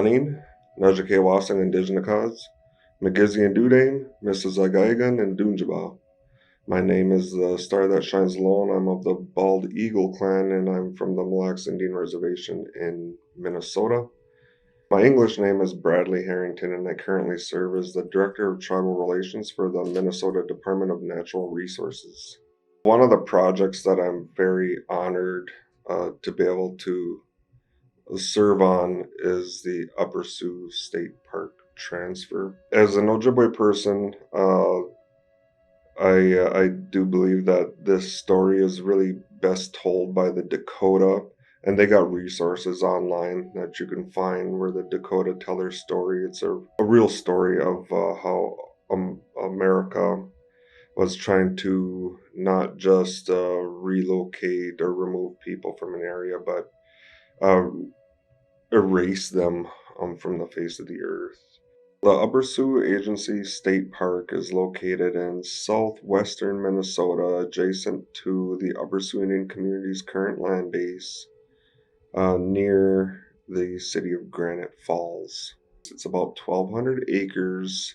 Manin, Najake Wasang Indigenous, Magizian Dudane, Mrs. Agaigan, and Dunjaba. My name is the Star That Shines Alone. I'm of the Bald Eagle clan, and I'm from the Mille Indian Reservation in Minnesota. My English name is Bradley Harrington, and I currently serve as the Director of Tribal Relations for the Minnesota Department of Natural Resources. One of the projects that I'm very honored to be able to serve on is the Upper Sioux State Park transfer. As an Ojibwe person, I do believe that this story is really best told by the Dakota, and they got resources online that you can find where the Dakota tell their story. It's a real story of how America was trying to not just relocate or remove people from an area, but erase them from the face of the earth. The Upper Sioux Agency State Park is located in southwestern Minnesota, adjacent to the Upper Sioux Indian Community's current land base, near the city of Granite Falls. It's about 1,200 acres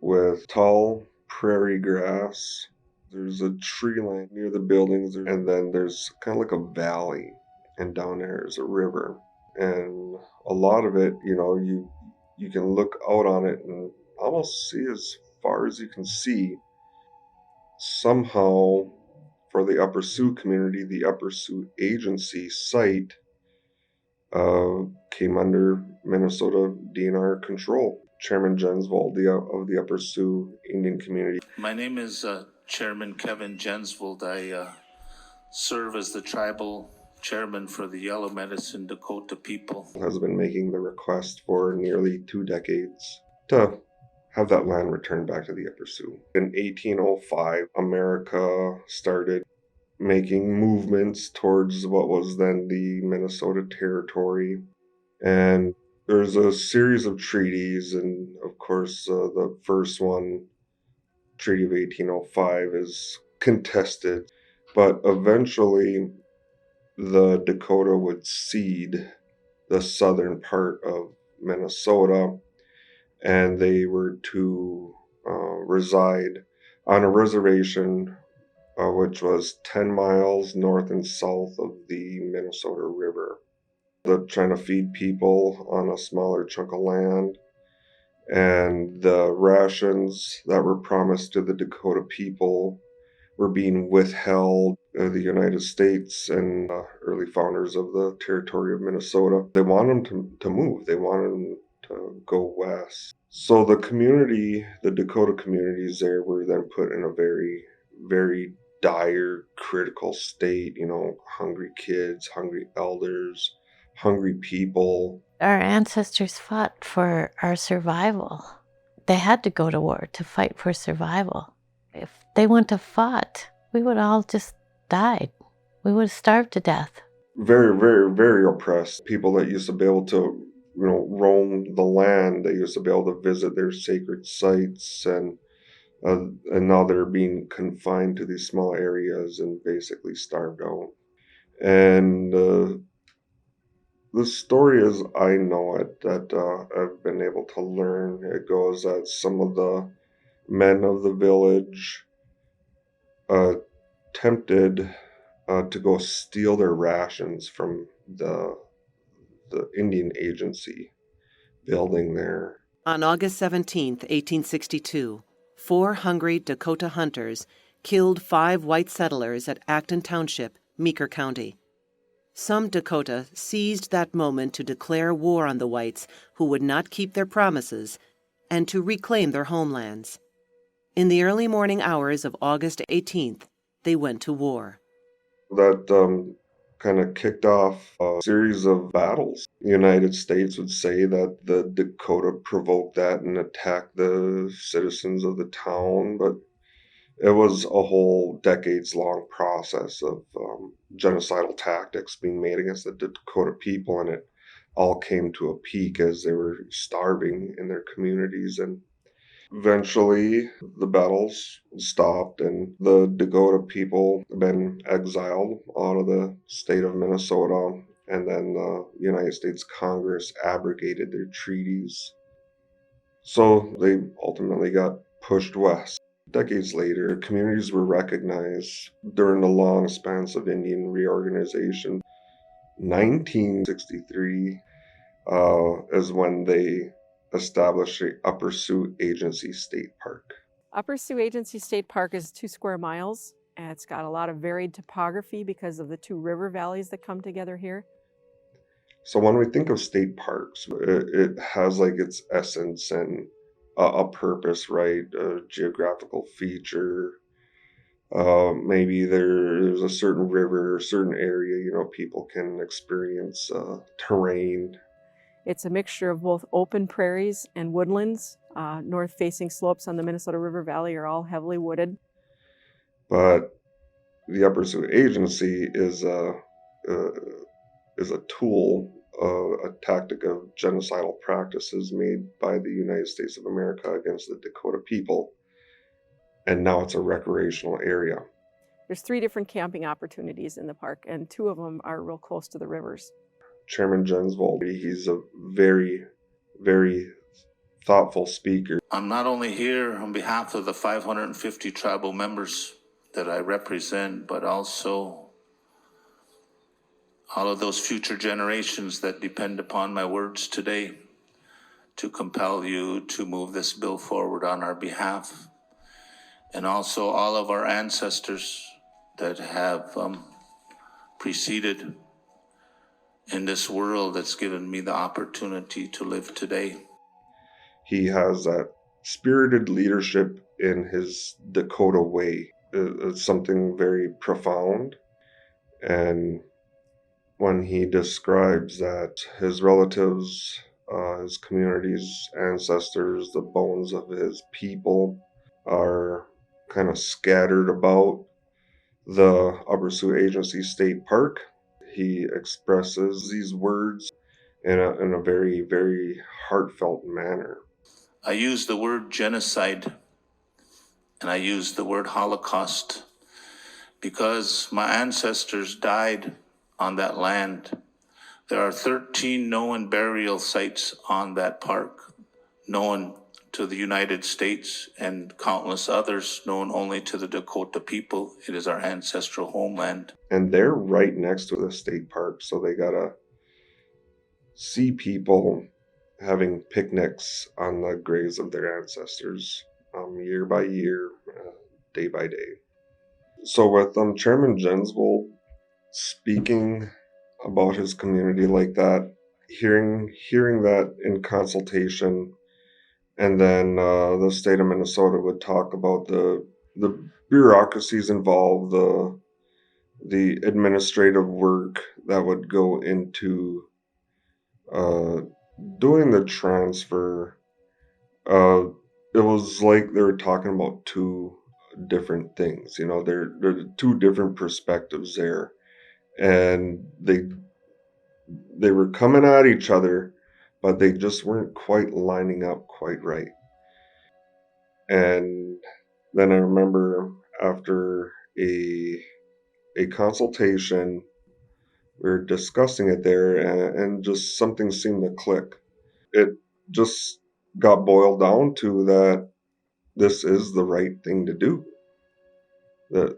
with tall prairie grass. There's a tree line near the buildings, and then there's kind of like a valley, and down there is a river. And a lot of it, you can look out on it and almost see as far as you can see. Somehow, for the Upper Sioux community, the Upper Sioux Agency site came under Minnesota DNR control. Chairman Jensvold of the Upper Sioux Indian Community. My name is Chairman Kevin Jensvold. I serve as the tribal chairman for the Yellow Medicine Dakota people. Has been making the request for nearly 2 decades to have that land returned back to the Upper Sioux. In 1805, America started making movements towards what was then the Minnesota Territory, and there's a series of treaties, and of course the first one, Treaty of 1805, is contested, but eventually the Dakota would cede the southern part of Minnesota, and they were to reside on a reservation which was 10 miles north and south of the Minnesota River. They're trying to feed people on a smaller chunk of land, and the rations that were promised to the Dakota people were being withheld. The United States and early founders of the territory of Minnesota, they wanted them to move. They wanted them to go west. So the community, the Dakota communities there, were then put in a very, very dire, critical state. Hungry kids, hungry elders, hungry people. Our ancestors fought for our survival. They had to go to war to fight for survival. If they wouldn't have fought, we would all just died. We would have starved to death. Very, very, very oppressed. People that used to be able to, roam the land. They used to be able to visit their sacred sites, and now they're being confined to these small areas and basically starved out. And the story, as I know it, that I've been able to learn, it goes that some of the men of the village attempted to go steal their rations from the Indian Agency building there. On August 17, 1862, 4 hungry Dakota hunters killed 5 white settlers at Acton Township, Meeker County. Some Dakota seized that moment to declare war on the whites who would not keep their promises and to reclaim their homelands. In the early morning hours of August 18th, they went to war. That kind of kicked off a series of battles. The United States would say that the Dakota provoked that and attacked the citizens of the town, but it was a whole decades-long process of genocidal tactics being made against the Dakota people, and it all came to a peak as they were starving in their communities. And eventually, the battles stopped, and the Dakota people have been exiled out of the state of Minnesota, and then the United States Congress abrogated their treaties. So they ultimately got pushed west. Decades later, communities were recognized during the long spans of Indian reorganization. 1963 is when they established the Upper Sioux Agency State Park. Upper Sioux Agency State Park is 2 square miles, and it's got a lot of varied topography because of the 2 river valleys that come together here. So when we think of state parks, it has like its essence and a purpose, right? A geographical feature. Maybe there's a certain river, a certain area, people can experience terrain. It's a mixture of both open prairies and woodlands. North-facing slopes on the Minnesota River Valley are all heavily wooded. But the Upper Sioux Agency is a tool, a tactic of genocidal practices made by the United States of America against the Dakota people. And now it's a recreational area. There's 3 different camping opportunities in the park, and 2 of them are real close to the rivers. Chairman Jensvold, he's a very, very thoughtful speaker. I'm not only here on behalf of the 550 tribal members that I represent, but also all of those future generations that depend upon my words today to compel you to move this bill forward on our behalf. And also all of our ancestors that have preceded in this world that's given me the opportunity to live today. He has that spirited leadership in his Dakota way. It's something very profound. And when he describes that his relatives, his community's ancestors, the bones of his people are kind of scattered about the Upper Sioux Agency State Park, he expresses these words in a very, very heartfelt manner. I use the word genocide and I use the word Holocaust because my ancestors died on that land. There are 13 known burial sites on that park, known to the United States and countless others known only to the Dakota people. It is our ancestral homeland. And they're right next to the state park, so they gotta see people having picnics on the graves of their ancestors, year by year, day by day. So with Chairman Jensvold speaking about his community like that, hearing that in consultation, and then the state of Minnesota would talk about the bureaucracies involved, the administrative work that would go into doing the transfer. It was like they were talking about 2 different things. There are 2 different perspectives there, and they were coming at each other, but they just weren't quite lining up quite right. And then I remember after a consultation, we were discussing it there, and just something seemed to click. It just got boiled down to that this is the right thing to do. That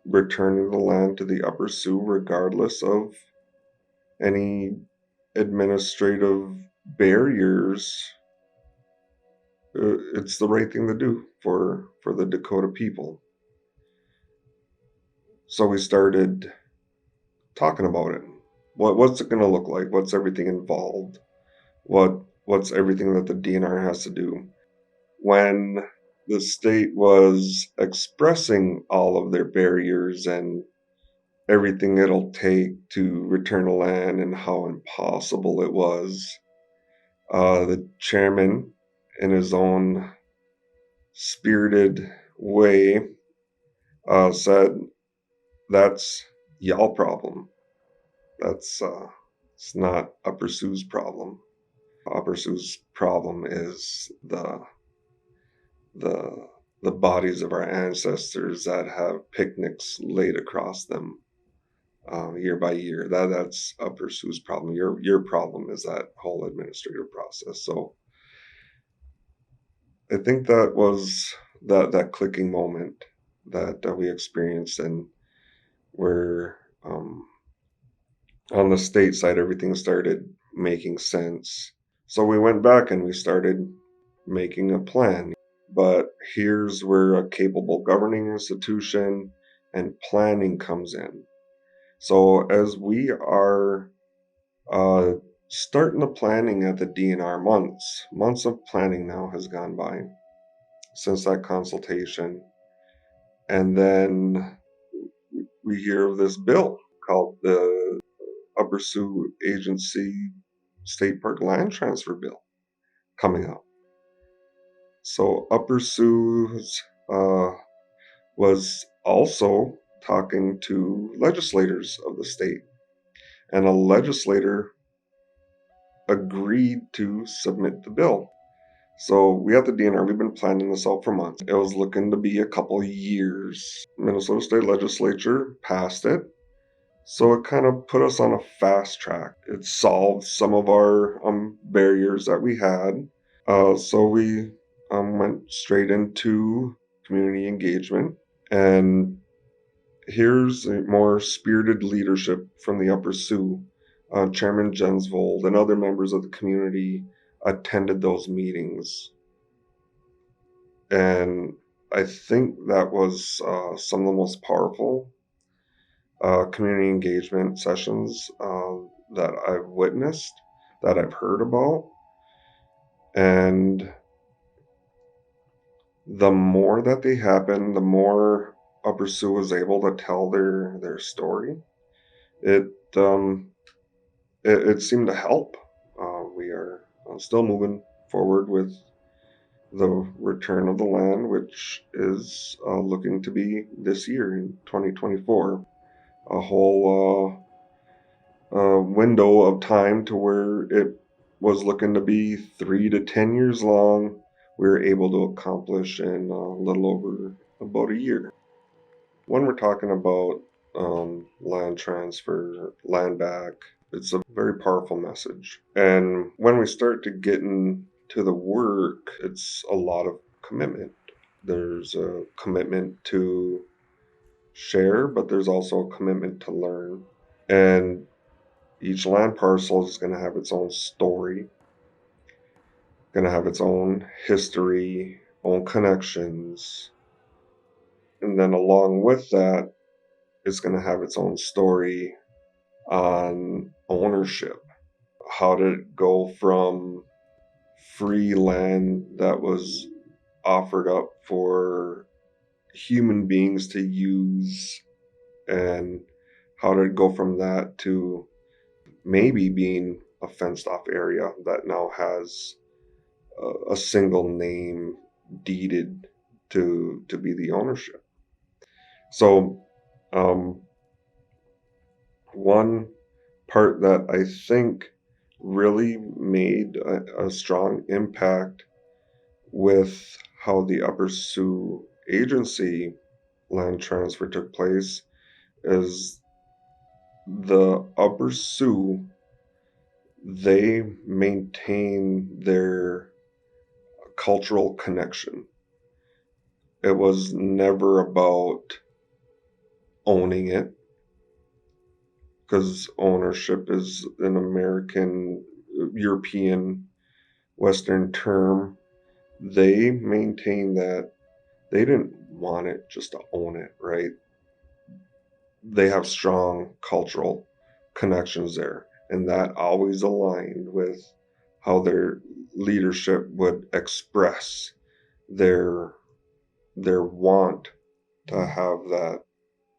returning the land to the Upper Sioux, regardless of any administrative barriers, it's the right thing to do for the Dakota people. So we started talking about it. What's it going to look like? What's everything involved? What's everything that the DNR has to do? When the state was expressing all of their barriers and everything it'll take to return the land and how impossible it was, the chairman, in his own spirited way, said, "That's y'all problem. That's it's not Upper Sioux's problem. Upper Sioux's problem is the bodies of our ancestors that have picnics laid across them year by year. That's Upper Sioux's problem. Your problem is that whole administrative process. So I think that was that clicking moment that we experienced, and where on the state side everything started making sense. So we went back and we started making a plan. But here's where a capable governing institution and planning comes in. So as we are starting the planning at the DNR, months of planning now has gone by since that consultation. And then we hear of this bill called the Upper Sioux Agency State Park Land Transfer Bill coming up. So Upper Sioux's was also talking to legislators of the state, and a legislator agreed to submit the bill. So we at the DNR, we've been planning this out for months. It was looking to be a couple years. Minnesota State Legislature passed it. So it kind of put us on a fast track. It solved some of our barriers that we had. So we went straight into community engagement. And here's a more spirited leadership from the Upper Sioux. Chairman Jensvold and other members of the community attended those meetings. And I think that was some of the most powerful community engagement sessions that I've witnessed, that I've heard about. And the more that they happened, the more Upper Sioux was able to tell their story. It seemed to help. We are still moving forward with the return of the land, which is looking to be this year in 2024. A whole window of time to where it was looking to be 3 to 10 years long. We were able to accomplish in a little over about a year. When we're talking about land transfer, Landback, it's a very powerful message. And when we start to get into the work, it's a lot of commitment. There's a commitment to share, but there's also a commitment to learn. And each land parcel is going to have its own story, going to have its own history, own connections. And then along with that, it's going to have its own story on ownership. How did it go from free land that was offered up for human beings to use, and how did it go from that to maybe being a fenced off area that now has a single name deeded to be the ownership? So one part that I think really made a strong impact with how the Upper Sioux Agency land transfer took place is the Upper Sioux, they maintain their cultural connection. It was never about owning it, because ownership is an American, European, Western term. They maintain that they didn't want it just to own it, right? They have strong cultural connections there, and that always aligned with how their leadership would express their want to have that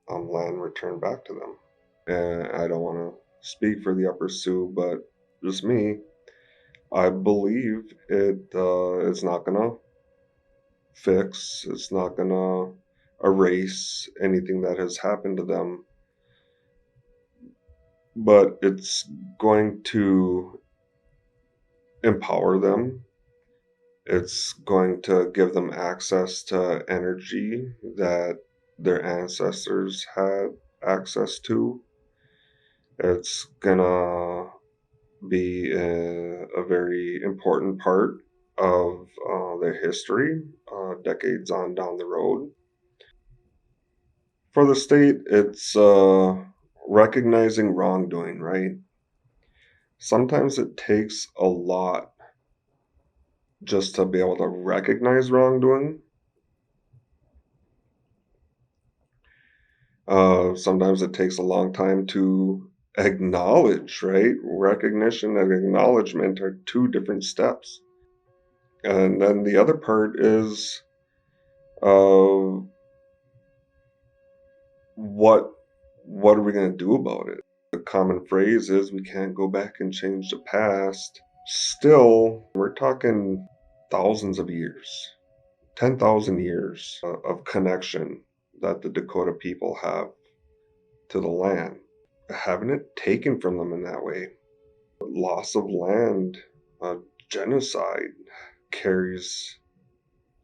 land returned back to them. And I don't want to speak for the Upper Sioux, but just me, I believe it's not gonna fix, it's not gonna erase anything that has happened to them, but it's going to empower them. It's going to give them access to energy that their ancestors had access to. It's gonna be a very important part of their history, decades on down the road. For the state, it's recognizing wrongdoing, right? Sometimes it takes a lot just to be able to recognize wrongdoing. Sometimes it takes a long time to acknowledge, right? Recognition and acknowledgement are two different steps. And then the other part is what are we going to do about it? The common phrase is we can't go back and change the past. Still, we're talking thousands of years, 10,000 years of connection that the Dakota people have to the land. Having it taken from them in that way, loss of land, genocide carries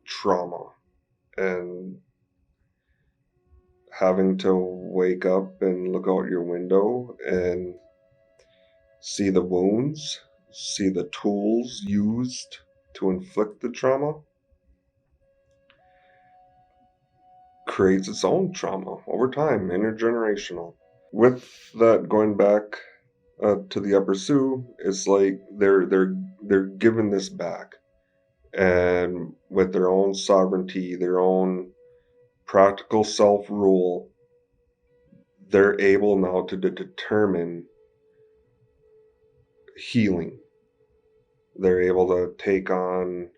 trauma, and having to wake up and look out your window and see the wounds, see the tools used to inflict the trauma, creates its own trauma over time, intergenerational. With that, going back to the Upper Sioux, it's like they're given this back, and with their own sovereignty, their own practical self-rule, they're able now to determine healing. They're able to take on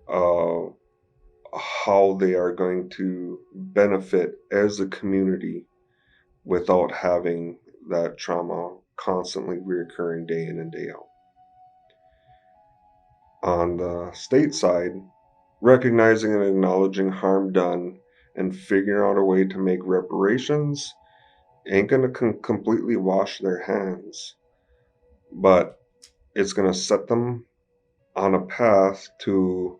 how they are going to benefit as a community without having that trauma constantly reoccurring day in and day out. On the state side, recognizing and acknowledging harm done and figuring out a way to make reparations ain't going to completely wash their hands, but it's going to set them on a path to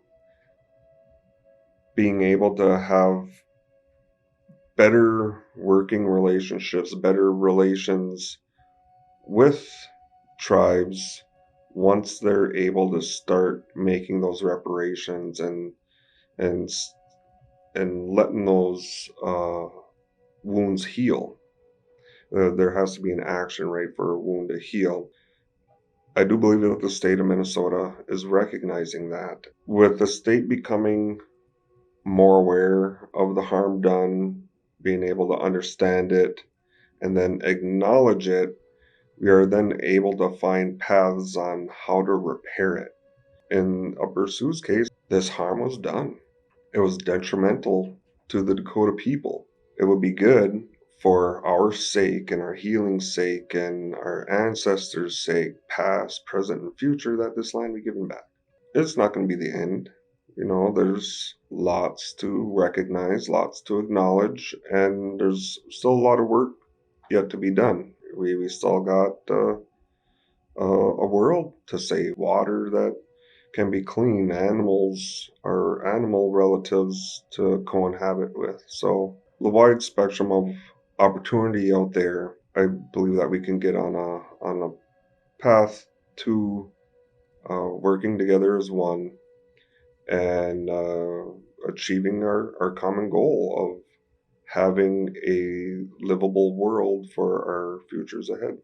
being able to have better working relationships, better relations with tribes once they're able to start making those reparations and letting those wounds heal. There has to be an action, right, for a wound to heal. I do believe that the state of Minnesota is recognizing that. With the state becoming more aware of the harm done, being able to understand it, and then acknowledge it, we are then able to find paths on how to repair it. In Upper Sioux's case, this harm was done. It was detrimental to the Dakota people. It would be good for our sake and our healing's sake and our ancestors' sake, past, present, and future, that this land be given back. It's not going to be the end. You know, there's lots to recognize, lots to acknowledge, and there's still a lot of work yet to be done. We still got a world to save, water that can be clean, animals or animal relatives to cohabit with. So the wide spectrum of opportunity out there, I believe that we can get on a path to working together as one and achieving our common goal of having a livable world for our futures ahead.